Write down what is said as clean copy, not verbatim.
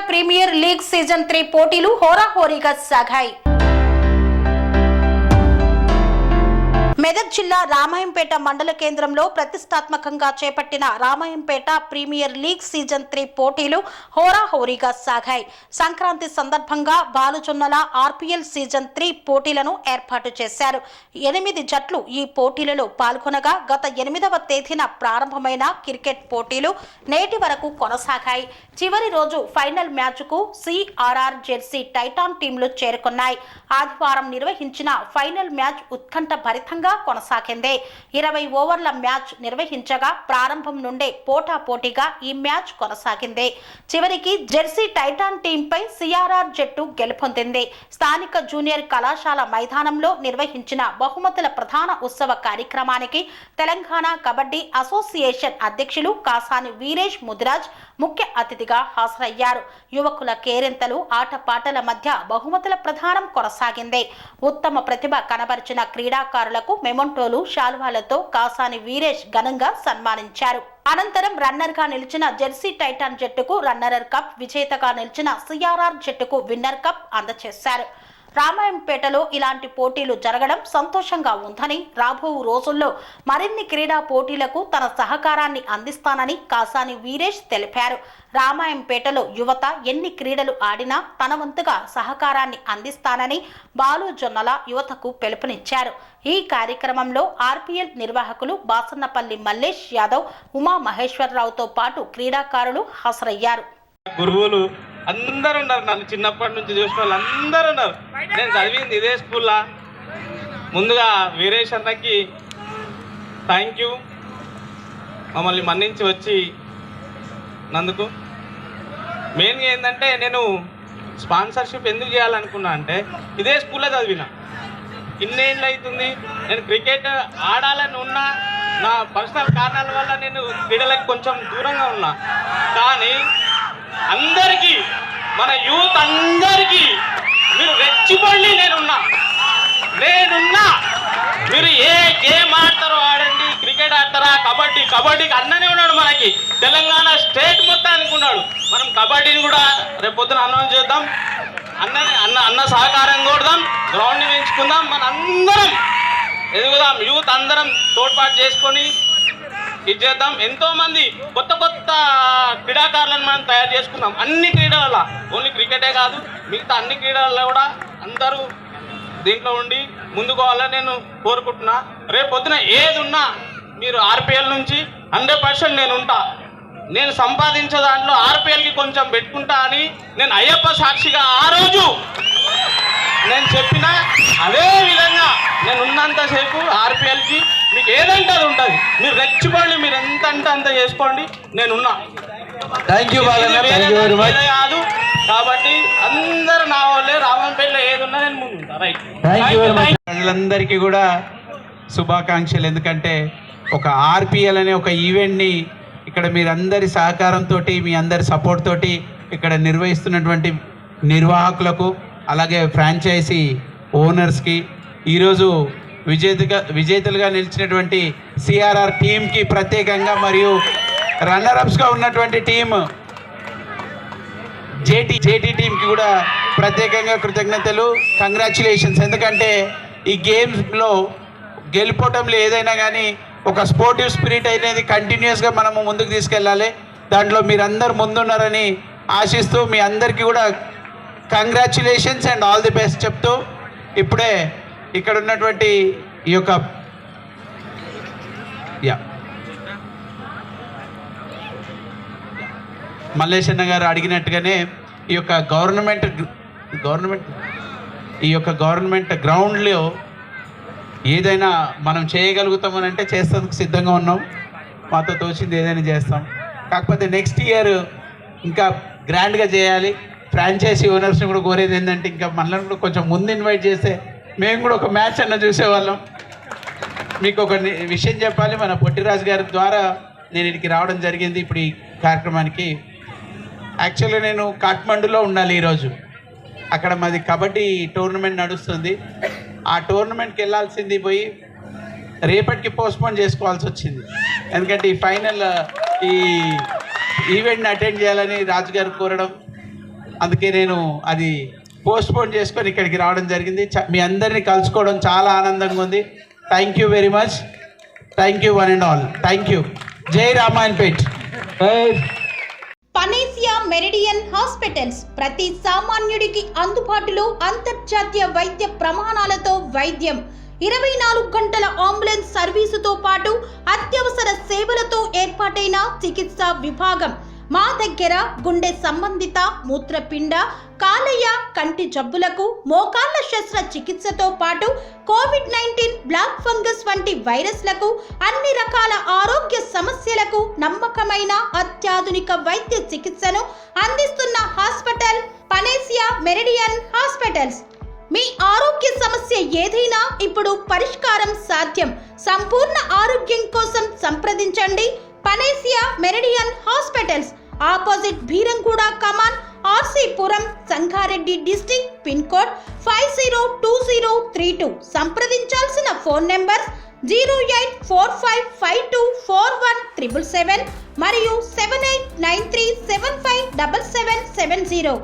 Premier league season 3 పోటీలు హోరాహోరీగా సాగాయి. మెదక్ జిల్లా రామాయంపేట మండల కేంద్రంలో ప్రతిష్టాత్మకంగా చేపట్టిన రామాయంపేట ప్రీమియర్ లీగ్ సీజన్ 3 పోటీలు హోరాహోరీగా సాగాయి. సంక్రాంతి సందర్భంగా బాలుజొన్నల ఆర్పీఎల్ సీజన్ 3 పోటీలను ఏర్పాటు చేశారు. 8 జట్లు ఈ పోటీలలో పాల్గొనగా గత 8వ తేదీన ప్రారంభమైన క్రికెట్ పోటీలు నేటి వరకు కొనసాగాయి. చివరి రోజు ఫైనల్ మ్యాచ్కు సిఆర్ఆర్ జెర్సీ టైటాన్ టీంలు చేరుకున్నాయి. ఆదివారం నిర్వహించిన ఫైనల్ మ్యాచ్ ఉత్కంఠ భరితంగా కొనసాగింది. 20 ఓవర్ల మ్యాచ్ నిర్వహించగా ప్రారంభం నుండే పోటాపోటీగా ఈ మ్యాచ్ కొనసాగింది. చివరికి జెర్సీ టైటాన్ టీంపై సిఆర్ఆర్ జట్టు గెలుపొందింది. స్థానిక జూనియర్ కళాశాల మైదానంలో నిర్వహించిన బహుమతుల ప్రధాన ఉత్సవ కార్యక్రమానికి తెలంగాణ కబడ్డీ అసోసియేషన్ అధ్యక్షులు కాసాని వీరేష్ ముదిరాజ్ ముఖ్య అతిథిగా హాజరయ్యారు. యువకుల కేరింతలు ఆటపాటల మధ్య బహుమతుల ప్రదానం కొనసాగింది. ఉత్తమ ప్రతిభ కనబరిచిన క్రీడాకారులకు మెమొంటోలు శాలువాలతో కాసాని వీరేష్ ఘనంగా సన్మానించారు. అనంతరం రన్నర్ గా నిలిచిన జెర్సీ టైటాన్ జట్టుకు రన్నర్ కప్, విజేతగా నిలిచిన సిఆర్ఆర్ జట్టుకు విన్నర్ కప్ అందజేశారు. రామాయంపేటలో ఇలాంటి పోటీలు జరగడం సంతోషంగా ఉందని, రాబో రోజుల్లో మరిన్ని క్రీడా పోటీలకు తన సహకారాన్ని అందిస్తానని కాసాని వీరేష్ తెలిపారు. రామాయంపేటలో యువత ఎన్ని క్రీడలు ఆడినా తన వంతుగా సహకారాన్ని అందిస్తానని బాలుజొన్నల యువతకు పిలుపునిచ్చారు. ఈ కార్యక్రమంలో ఆర్పీఎల్ నిర్వాహకులు బాసన్నపల్లి మల్లేష్ యాదవ్, ఉమా మహేశ్వరరావుతో పాటు క్రీడాకారులు హాజరయ్యారు. గురువులు అందరు ఉన్నారు, నన్ను చిన్నప్పటి నుంచి చూసిన వాళ్ళు అందరూ ఉన్నారు. నేను చదివింది ఇదే స్కూల్లో. ముందుగా వీరేష్ అన్నకి థ్యాంక్ యూ, మమ్మల్ని మన్నించి వచ్చి నందుకు. మెయిన్గా ఏంటంటే నేను స్పాన్సర్షిప్ ఎందుకు చేయాలనుకున్నా అంటే ఇదే స్కూల్లో చదివిన. ఇన్నేళ్ళు అవుతుంది నేను క్రికెట్ ఆడాలని ఉన్నా, నా పర్సనల్ కారణాల వల్ల నేను క్రీడలకు కొంచెం దూరంగా ఉన్నా. కానీ అందరికీ, మన యూత్ అందరికీ మీరు రెచ్చిపోండి, నేనున్నా. మీరు ఏ గేమ్ ఆడతారో ఆడండి, క్రికెట్ ఆడతారా, కబడ్డీకి అన్ననే ఉన్నాడు. మనకి తెలంగాణ స్టేట్ మొత్తానికి ఉన్నాడు. మనం కబడ్డీని కూడా రేపు పొద్దున అనౌన్స్ చేద్దాం. అన్న సహకారం కొడదాం, గ్రౌండ్ని పెంచుకుందాం, మన అందరం ఎదుగుదాం. యూత్ అందరం తోడ్పాటు చేసుకొని ఇది చేద్దాం. ఎంతోమంది కొత్త క్రీడాకారులను మనం తయారు చేసుకుందాం. అన్ని క్రీడలలో, ఓన్లీ క్రికెటే కాదు, మిగతా అన్ని క్రీడలలో కూడా అందరూ దీంట్లో ఉండి ముందుకోవాలని నేను కోరుకుంటున్నా. రేపు పొద్దున ఏది ఉన్నా మీరు ఆర్పీఎల్ నుంచి 100% నేను ఉంటా. నేను సంపాదించే దాంట్లో ఆర్పీఎల్కి కొంచెం పెట్టుకుంటా అని నేను అయ్యప్ప సాక్షిగా ఆ రోజు నేను చెప్పిన అదే విధంగా నేను ఉన్నంతసేపు ఆర్పీఎల్కి మీకు ఏదంటే అది ఉంటుంది. మీరు రెచ్చిపోండి, మీరు ఎంత అంటే అంత చేసుకోండి, నేనున్నా. థ్యాంక్ యూ కాదు కాబట్టి అందరూ నా వాళ్ళే. రామంపేటలో ఏది ఉన్నా నేను ముందు ఉంటా. రైట్, ప్రజలందరికీ కూడా శుభాకాంక్షలు. ఎందుకంటే ఒక ఆర్పీఎల్ అనే ఒక ఈవెంట్ని ఇక్కడ మీరందరి సహకారంతో, మీ అందరి సపోర్ట్ తోటి ఇక్కడ నిర్వహిస్తున్నటువంటి నిర్వాహకులకు, అలాగే ఫ్రాంచైజీ ఓనర్స్కి, ఈరోజు విజేతలుగా నిలిచినటువంటి సిఆర్ఆర్ టీంకి ప్రత్యేకంగా, మరియు రన్నర్అప్స్గా ఉన్నటువంటి టీం జేటీ టీంకి కూడా ప్రత్యేకంగా కృతజ్ఞతలు, కంగ్రాచ్యులేషన్స్. ఎందుకంటే ఈ గేమ్స్లో గెలుపోవటంలో ఏదైనా కానీ ఒక స్పోర్టివ్ స్పిరిట్ అనేది కంటిన్యూస్గా మనము ముందుకు తీసుకెళ్ళాలి. దాంట్లో మీరందరూ ముందున్నారని ఆశిస్తూ మీ అందరికీ కూడా congratulations and all the best చెప్తూ, ఇప్పుడే ఇక్కడ ఉన్నటువంటి ఈ యొక్క మల్లేష్ అన్న గారు అడిగినట్టుగానే ఈ యొక్క గవర్నమెంట్ గ్రౌండ్లో ఏదైనా మనం చేయగలుగుతామని అంటే చేసేందుకు సిద్ధంగా ఉన్నాం. మాతో తోచింది ఏదైనా చేస్తాం. కాకపోతే నెక్స్ట్ ఇయర్ ఇంకా గ్రాండ్గా చేయాలి. ఫ్రాంచైజీ ఓనర్స్ని కూడా కోరేది ఏంటంటే ఇంకా మనల్ని కూడా కొంచెం ముందు ఇన్వైట్ చేస్తే మేము కూడా ఒక మ్యాచ్ అన్న చూసేవాళ్ళం. మీకు ఒక విషయం చెప్పాలి, మన పొట్టిరాజు గారి ద్వారా నేను ఇక్కడికి రావడం జరిగింది. ఇప్పుడు ఈ కార్యక్రమానికి యాక్చువల్గా నేను కాఠ్మండూలో ఉండాలి ఈరోజు. అక్కడ మాది కబడ్డీ టోర్నమెంట్ నడుస్తుంది. ఆ టోర్నమెంట్కి వెళ్ళాల్సింది పోయి రేపటికి పోస్ట్పోన్ చేసుకోవాల్సి వచ్చింది. ఎందుకంటే ఈ ఫైనల్ ఈ ఈవెంట్ని అటెండ్ చేయాలని రాజుగారు కోరడం, అందుకే నేను అది పోస్ట్పోన్ చేసుకొని ఇక్కడికి రావడం జరిగింది. మీ అందరినీ కలుసుకోవడం చాలా ఆనందంగా ఉంది. Thank you very much. Thank you one and all. Thank you. జై రామాయణపేట్. పనేసియా మెరిడియన్ హాస్పిటల్స్ ప్రతి సామాన్యుడికి అందుబాటులో అంతర్జాతీయ వైద్య ప్రమాణాలతో వైద్యం, 24 గంటల అంబులెన్స్ సర్వీసుతో పాటు అత్యవసర సేవలతో ఏర్పాటైన చికిత్సా విభాగం. మా దగ్గర గుండె సంబంధిత, మూత్రపిండ, కాలేయ, కంటి జబ్బులకు, మోకాళ్ల శస్త్ర చికిత్సతో పాటు కోవిడ్-19, బ్లాక్ ఫంగస్ వంటి వైరస్లకు, అన్ని రకాల ఆరోగ్య సమస్యలకు నమ్మకమైన అత్యాధునిక వైద్య చికిత్సను అందిస్తున్న హాస్పిటల్ పనేసియా మెరిడియన్ హాస్పిటల్స్. మీ ఆరోగ్య సమస్య ఏదైనా ఇప్పుడు పరిష్కారం సాధ్యం. సంపూర్ణ ఆరోగ్యం కోసం సంప్రదించండి Panacea Meridian hospitals. Opposite Bheeramguda కమాన్, RC Puram, Sangareddy district. Pin code 502032. సంప్రదించాల్సిన ఫోన్ నెంబర్ 0845524177 మరియు 7893757770.